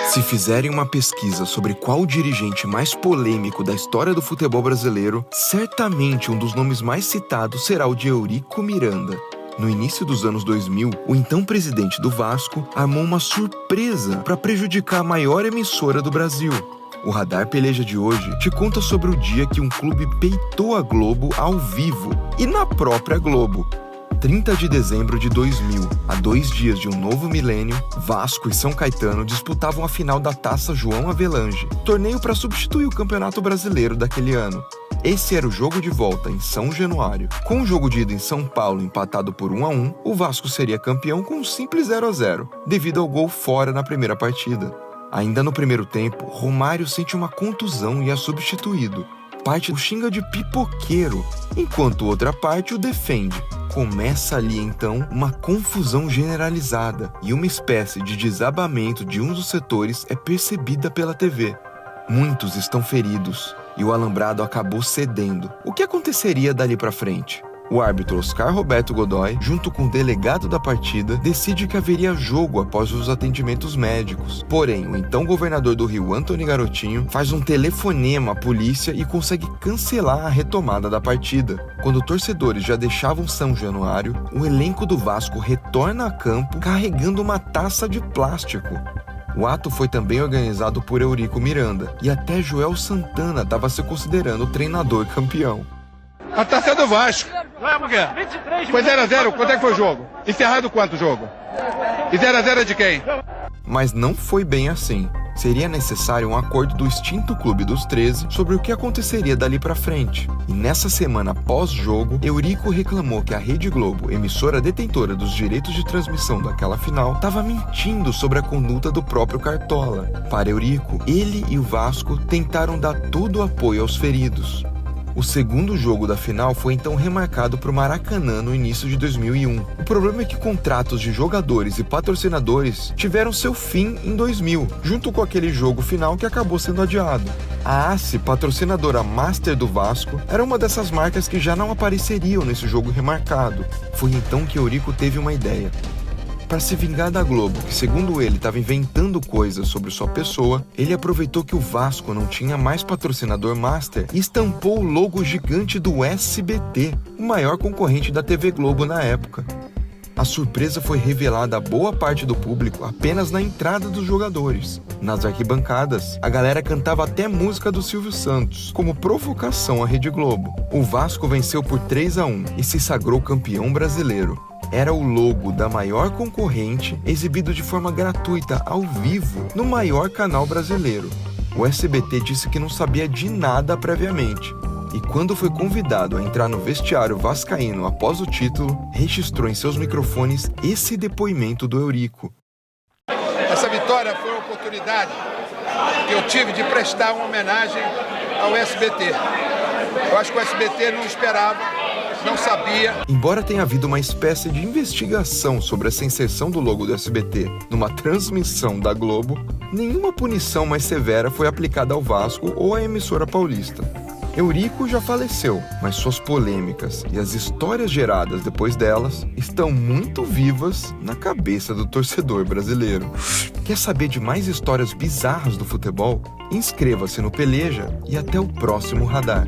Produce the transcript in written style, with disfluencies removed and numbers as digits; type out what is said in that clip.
Se fizerem uma pesquisa sobre qual o dirigente mais polêmico da história do futebol brasileiro, certamente um dos nomes mais citados será o de Eurico Miranda. No início dos anos 2000, o então presidente do Vasco armou uma surpresa para prejudicar a maior emissora do Brasil. O Radar Peleja de hoje te conta sobre o dia que um clube peitou a Globo ao vivo e na própria Globo. 30 de dezembro de 2000, a 2 dias de um novo milênio, Vasco e São Caetano disputavam a final da Taça João Avelange, torneio para substituir o Campeonato Brasileiro daquele ano. Esse era o jogo de volta em São Januário. Com o jogo de ida em São Paulo empatado por 1-1, o Vasco seria campeão com um simples 0-0, devido ao gol fora na primeira partida. Ainda no primeiro tempo, Romário sente uma contusão e é substituído. Parte o xinga de pipoqueiro, enquanto outra parte o defende. Começa ali então uma confusão generalizada e uma espécie de desabamento de um dos setores é percebida pela TV. Muitos estão feridos e o alambrado acabou cedendo. O que aconteceria dali para frente? O árbitro Oscar Roberto Godoy, junto com o delegado da partida, decide que haveria jogo após os atendimentos médicos. Porém, o então governador do Rio, Antony Garotinho, faz um telefonema à polícia e consegue cancelar a retomada da partida. Quando torcedores já deixavam São Januário, o elenco do Vasco retorna a campo carregando uma taça de plástico. O ato foi também organizado por Eurico Miranda, e até Joel Santana estava se considerando o treinador campeão. A taça é do Vasco. Não é, mulher? Foi 0-0, quanto é que foi o jogo? Encerrado quanto o jogo? E 0-0 é de quem? Mas não foi bem assim. Seria necessário um acordo do extinto Clube dos 13 sobre o que aconteceria dali pra frente. E nessa semana pós-jogo, Eurico reclamou que a Rede Globo, emissora detentora dos direitos de transmissão daquela final, estava mentindo sobre a conduta do próprio Cartola. Para Eurico, ele e o Vasco tentaram dar todo o apoio aos feridos. O segundo jogo da final foi então remarcado para o Maracanã no início de 2001. O problema é que contratos de jogadores e patrocinadores tiveram seu fim em 2000, junto com aquele jogo final que acabou sendo adiado. A ACE, patrocinadora master do Vasco, era uma dessas marcas que já não apareceriam nesse jogo remarcado. Foi então que Eurico teve uma ideia. Para se vingar da Globo, que segundo ele estava inventando coisas sobre sua pessoa, ele aproveitou que o Vasco não tinha mais patrocinador master e estampou o logo gigante do SBT, o maior concorrente da TV Globo na época. A surpresa foi revelada a boa parte do público apenas na entrada dos jogadores. Nas arquibancadas, a galera cantava até música do Silvio Santos, como provocação à Rede Globo. O Vasco venceu por 3-1 e se sagrou campeão brasileiro. Era o logo da maior concorrente exibido de forma gratuita, ao vivo, no maior canal brasileiro. O SBT disse que não sabia de nada previamente. E quando foi convidado a entrar no vestiário vascaíno após o título, registrou em seus microfones esse depoimento do Eurico. Essa vitória foi uma oportunidade que eu tive de prestar uma homenagem ao SBT. Eu acho que o SBT não esperava, não sabia. Embora tenha havido uma espécie de investigação sobre essa inserção do logo do SBT numa transmissão da Globo, nenhuma punição mais severa foi aplicada ao Vasco ou à emissora paulista. Eurico já faleceu, mas suas polêmicas e as histórias geradas depois delas estão muito vivas na cabeça do torcedor brasileiro. Quer saber de mais histórias bizarras do futebol? Inscreva-se no Peleja e até o próximo Radar.